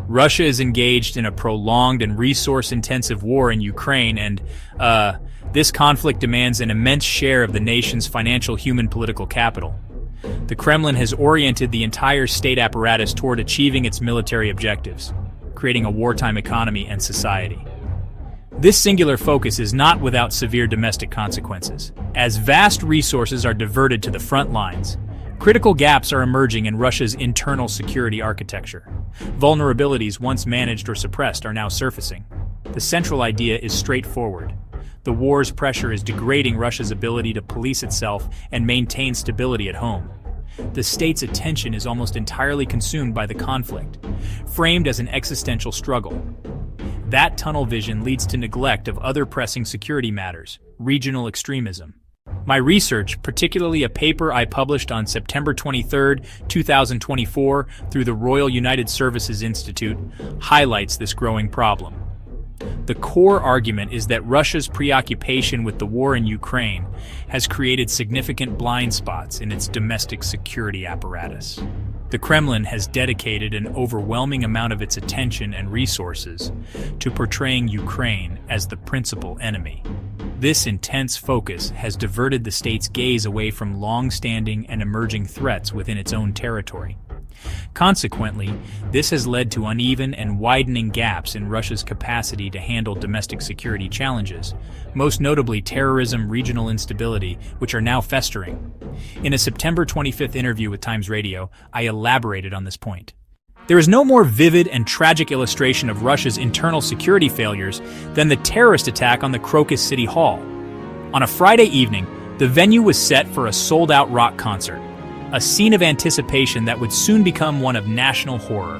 Russia is engaged in a prolonged and resource-intensive war in Ukraine, and this conflict demands an immense share of the nation's financial, human, political capital. The Kremlin has oriented the entire state apparatus toward achieving its military objectives, creating a wartime economy and society. This singular focus is not without severe domestic consequences. As vast resources are diverted to the front lines, critical gaps are emerging in Russia's internal security architecture. Vulnerabilities once managed or suppressed are now surfacing. The central idea is straightforward. The war's pressure is degrading Russia's ability to police itself and maintain stability at home. The state's attention is almost entirely consumed by the conflict, framed as an existential struggle. That tunnel vision leads to neglect of other pressing security matters, regional extremism. My research, particularly a paper I published on September 23, 2024 through the Royal United Services Institute, highlights this growing problem. The core argument is that Russia's preoccupation with the war in Ukraine has created significant blind spots in its domestic security apparatus. The Kremlin has dedicated an overwhelming amount of its attention and resources to portraying Ukraine as the principal enemy. This intense focus has diverted the state's gaze away from long-standing and emerging threats within its own territory. Consequently, this has led to uneven and widening gaps in Russia's capacity to handle domestic security challenges, most notably terrorism, regional instability, which are now festering. In a September 25th interview with Times Radio, I elaborated on this point. There is no more vivid and tragic illustration of Russia's internal security failures than the terrorist attack on the Crocus City Hall. On a Friday evening, the venue was set for a sold-out rock concert, a scene of anticipation that would soon become one of national horror.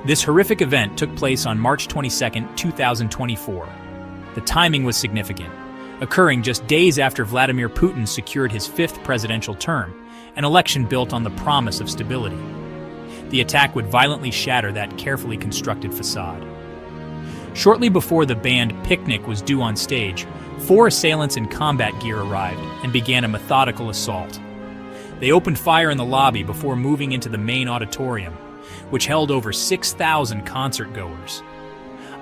This horrific event took place on March 22, 2024. The timing was significant, occurring just days after Vladimir Putin secured his fifth presidential term, an election built on the promise of stability. The attack would violently shatter that carefully constructed facade. Shortly before the band Picnic was due on stage, 4 assailants in combat gear arrived and began a methodical assault. They opened fire in the lobby before moving into the main auditorium, which held over 6,000 concert-goers.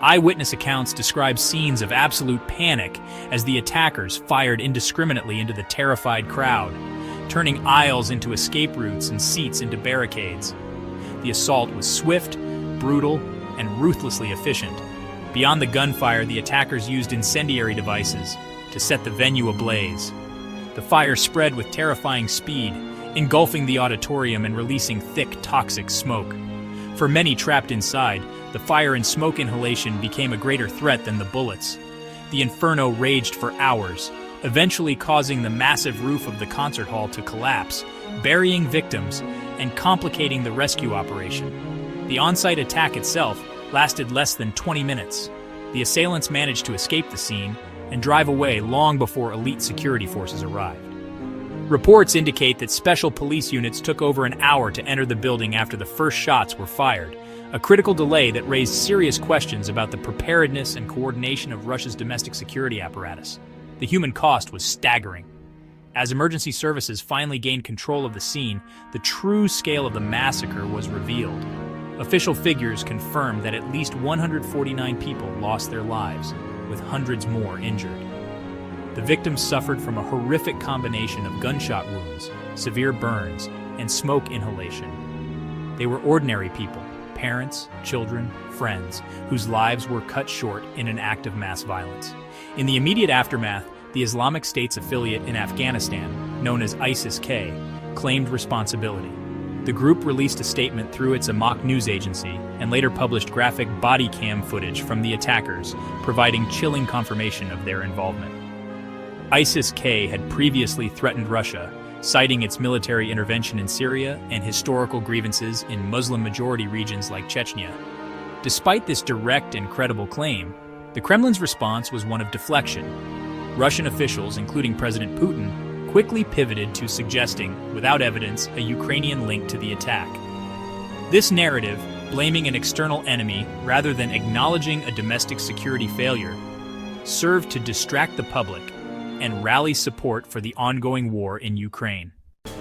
Eyewitness accounts describe scenes of absolute panic as the attackers fired indiscriminately into the terrified crowd, turning aisles into escape routes and seats into barricades. The assault was swift, brutal, and ruthlessly efficient. Beyond the gunfire, the attackers used incendiary devices to set the venue ablaze. The fire spread with terrifying speed, engulfing the auditorium and releasing thick, toxic smoke. For many trapped inside, the fire and smoke inhalation became a greater threat than the bullets. The inferno raged for hours, eventually causing the massive roof of the concert hall to collapse, burying victims and complicating the rescue operation. The on-site attack itself lasted less than 20 minutes. The assailants managed to escape the scene and drive away long before elite security forces arrived. Reports indicate that special police units took over an hour to enter the building after the first shots were fired, a critical delay that raised serious questions about the preparedness and coordination of Russia's domestic security apparatus. The human cost was staggering. As emergency services finally gained control of the scene, the true scale of the massacre was revealed. Official figures confirmed that at least 149 people lost their lives, with hundreds more injured. The victims suffered from a horrific combination of gunshot wounds, severe burns, and smoke inhalation. They were ordinary people, parents, children, friends, whose lives were cut short in an act of mass violence. In the immediate aftermath, the Islamic State's affiliate in Afghanistan, known as ISIS-K, claimed responsibility. The group released a statement through its Amaq news agency and later published graphic body cam footage from the attackers, providing chilling confirmation of their involvement. ISIS-K had previously threatened Russia, citing its military intervention in Syria and historical grievances in Muslim-majority regions like Chechnya. Despite this direct and credible claim, the Kremlin's response was one of deflection. Russian officials, including President Putin, quickly pivoted to suggesting, without evidence, a Ukrainian link to the attack. This narrative, blaming an external enemy rather than acknowledging a domestic security failure, served to distract the public and rally support for the ongoing war in Ukraine.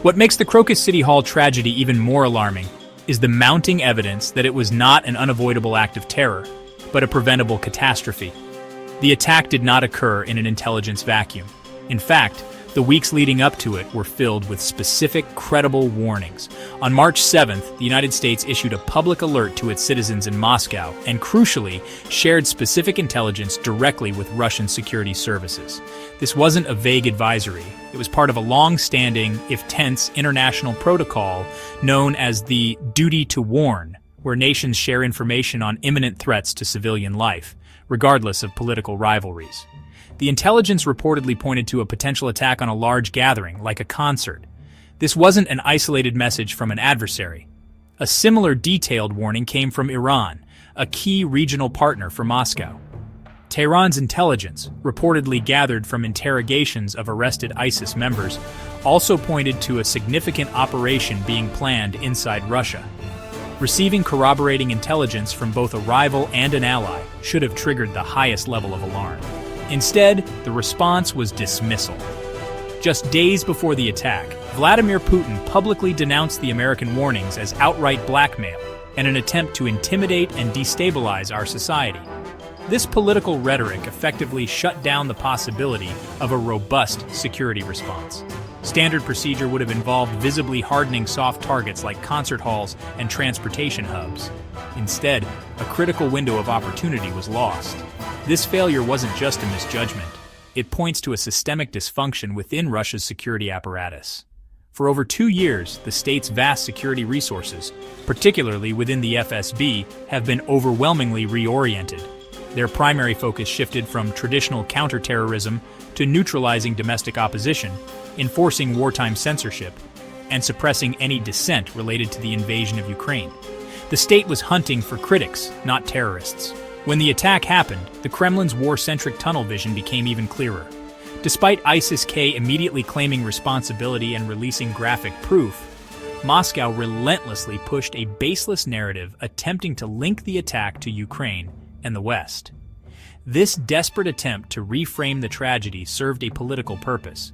What makes the Crocus City Hall tragedy even more alarming is the mounting evidence that it was not an unavoidable act of terror, but a preventable catastrophe. The attack did not occur in an intelligence vacuum. In fact, the weeks leading up to it were filled with specific, credible warnings. On March 7th, the United States issued a public alert to its citizens in Moscow and, crucially, shared specific intelligence directly with Russian security services. This wasn't a vague advisory. It was part of a long-standing, if tense, international protocol known as the duty to warn, where nations share information on imminent threats to civilian life, regardless of political rivalries. The intelligence reportedly pointed to a potential attack on a large gathering, like a concert. This wasn't an isolated message from an adversary. A similar detailed warning came from Iran, a key regional partner for Moscow. Tehran's intelligence, reportedly gathered from interrogations of arrested ISIS members, also pointed to a significant operation being planned inside Russia. Receiving corroborating intelligence from both a rival and an ally should have triggered the highest level of alarm. Instead, the response was dismissal. Just days before the attack, Vladimir Putin publicly denounced the American warnings as outright blackmail and an attempt to intimidate and destabilize our society. This political rhetoric effectively shut down the possibility of a robust security response. Standard procedure would have involved visibly hardening soft targets like concert halls and transportation hubs. Instead, a critical window of opportunity was lost. This failure wasn't just a misjudgment. It points to a systemic dysfunction within Russia's security apparatus. For over 2 years, the state's vast security resources, particularly within the FSB, have been overwhelmingly reoriented. Their primary focus shifted from traditional counterterrorism to neutralizing domestic opposition, enforcing wartime censorship, and suppressing any dissent related to the invasion of Ukraine. The state was hunting for critics, not terrorists. When the attack happened, the Kremlin's war-centric tunnel vision became even clearer. Despite ISIS-K immediately claiming responsibility and releasing graphic proof, Moscow relentlessly pushed a baseless narrative attempting to link the attack to Ukraine and the West. This desperate attempt to reframe the tragedy served a political purpose,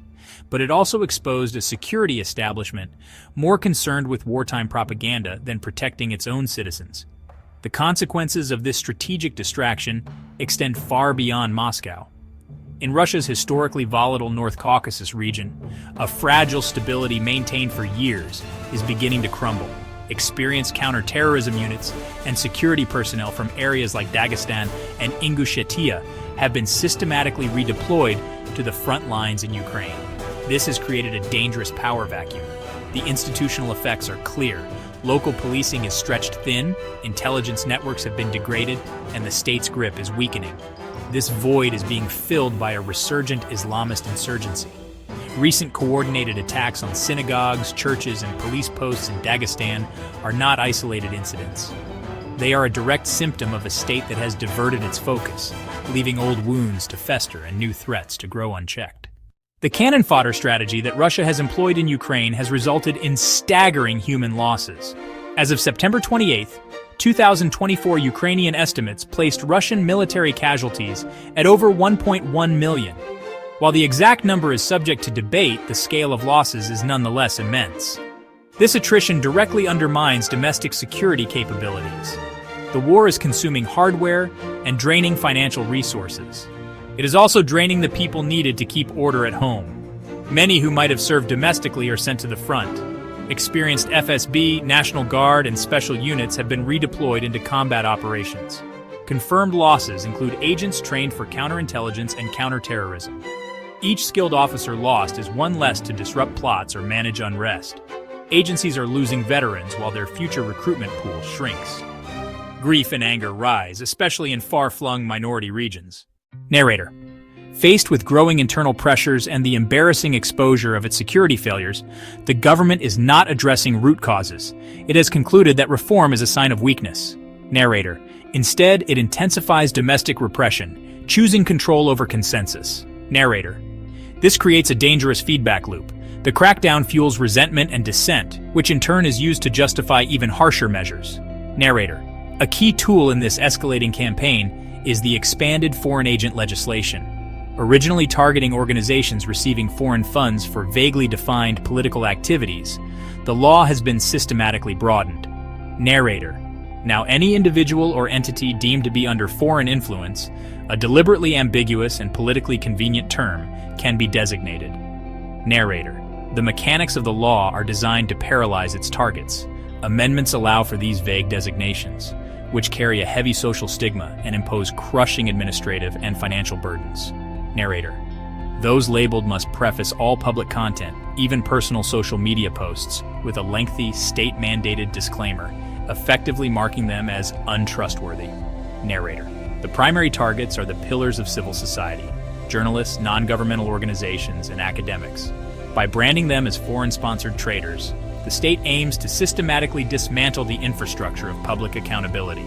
but it also exposed a security establishment more concerned with wartime propaganda than protecting its own citizens. The consequences of this strategic distraction extend far beyond Moscow. In Russia's historically volatile North Caucasus region, a fragile stability maintained for years is beginning to crumble. Experienced counterterrorism units and security personnel from areas like Dagestan and Ingushetia have been systematically redeployed to the front lines in Ukraine. This has created a dangerous power vacuum. The institutional effects are clear. Local policing is stretched thin, intelligence networks have been degraded, and the state's grip is weakening. This void is being filled by a resurgent Islamist insurgency. Recent coordinated attacks on synagogues, churches, and police posts in Dagestan are not isolated incidents. They are a direct symptom of a state that has diverted its focus, leaving old wounds to fester and new threats to grow unchecked. The cannon fodder strategy that Russia has employed in Ukraine has resulted in staggering human losses. As of September 28, 2024 Ukrainian estimates placed Russian military casualties at over 1.1 million. While the exact number is subject to debate, the scale of losses is nonetheless immense. This attrition directly undermines domestic security capabilities. The war is consuming hardware and draining financial resources. It is also draining the people needed to keep order at home. Many who might have served domestically are sent to the front. Experienced FSB, National Guard, and special units have been redeployed into combat operations. Confirmed losses include agents trained for counterintelligence and counterterrorism. Each skilled officer lost is one less to disrupt plots or manage unrest. Agencies are losing veterans while their future recruitment pool shrinks. Grief and anger rise, especially in far-flung minority regions. Narrator. Faced with growing internal pressures and the embarrassing exposure of its security failures, the government is not addressing root causes. It has concluded that reform is a sign of weakness. Narrator. Instead, it intensifies domestic repression, choosing control over consensus. Narrator. This creates a dangerous feedback loop. The crackdown fuels resentment and dissent, which in turn is used to justify even harsher measures. Narrator. A key tool in this escalating campaign is the expanded foreign agent legislation. Originally targeting organizations receiving foreign funds for vaguely defined political activities, the law has been systematically broadened. Narrator. Now, any individual or entity deemed to be under foreign influence, a deliberately ambiguous and politically convenient term, can be designated. Narrator. The mechanics of the law are designed to paralyze its targets. Amendments allow for these vague designations, which carry a heavy social stigma and impose crushing administrative and financial burdens. Narrator. Those labeled must preface all public content, even personal social media posts, with a lengthy, state-mandated disclaimer, effectively marking them as untrustworthy. Narrator. The primary targets are the pillars of civil society: journalists, non-governmental organizations, and academics. By branding them as foreign-sponsored traitors, the state aims to systematically dismantle the infrastructure of public accountability.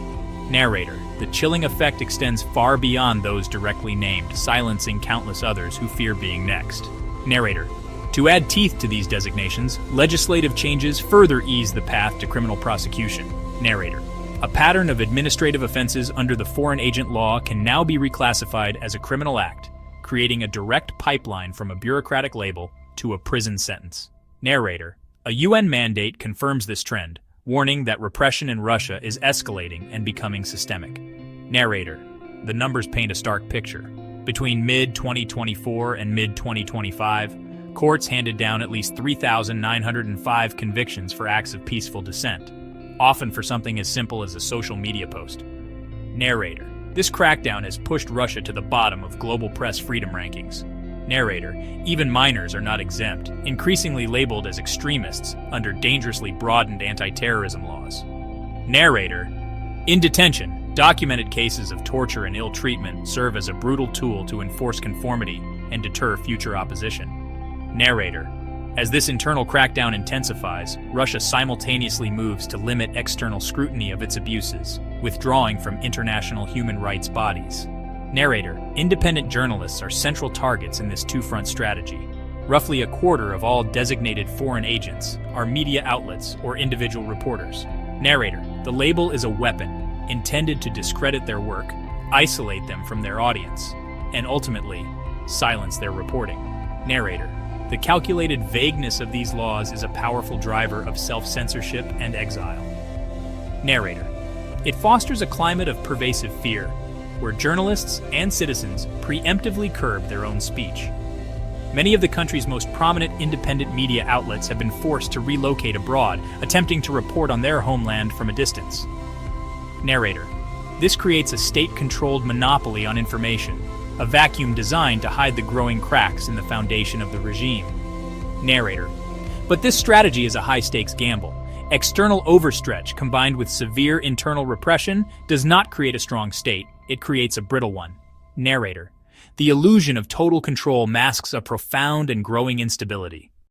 Narrator. The chilling effect extends far beyond those directly named, silencing countless others who fear being next. Narrator. To add teeth to these designations, legislative changes further ease the path to criminal prosecution. Narrator. A pattern of administrative offenses under the Foreign Agent Law can now be reclassified as a criminal act, creating a direct pipeline from a bureaucratic label to a prison sentence. Narrator. A UN mandate confirms this trend, warning that repression in Russia is escalating and becoming systemic. Narrator. The numbers paint a stark picture. Between mid-2024 and mid-2025, courts handed down at least 3,905 convictions for acts of peaceful dissent, often for something as simple as a social media post. Narrator. This crackdown has pushed Russia to the bottom of global press freedom rankings. Narrator. Even minors are not exempt, increasingly labeled as extremists under dangerously broadened anti-terrorism laws. Narrator. In detention, documented cases of torture and ill treatment serve as a brutal tool to enforce conformity and deter future opposition. Narrator. As this internal crackdown intensifies, Russia simultaneously moves to limit external scrutiny of its abuses, withdrawing from international human rights bodies. Narrator. Independent journalists are central targets in this two-front strategy. Roughly a quarter of all designated foreign agents are media outlets or individual reporters. Narrator. The label is a weapon intended to discredit their work, isolate them from their audience, and ultimately silence their reporting. Narrator. The calculated vagueness of these laws is a powerful driver of self-censorship and exile. Narrator. It fosters a climate of pervasive fear, where journalists and citizens preemptively curb their own speech. Many of the country's most prominent independent media outlets have been forced to relocate abroad, attempting to report on their homeland from a distance. Narrator. This creates a state-controlled monopoly on information, a vacuum designed to hide the growing cracks in the foundation of the regime. Narrator. But this strategy is a high-stakes gamble. External overstretch combined with severe internal repression does not create a strong state, it creates a brittle one. Narrator. The illusion of total control masks a profound and growing instability.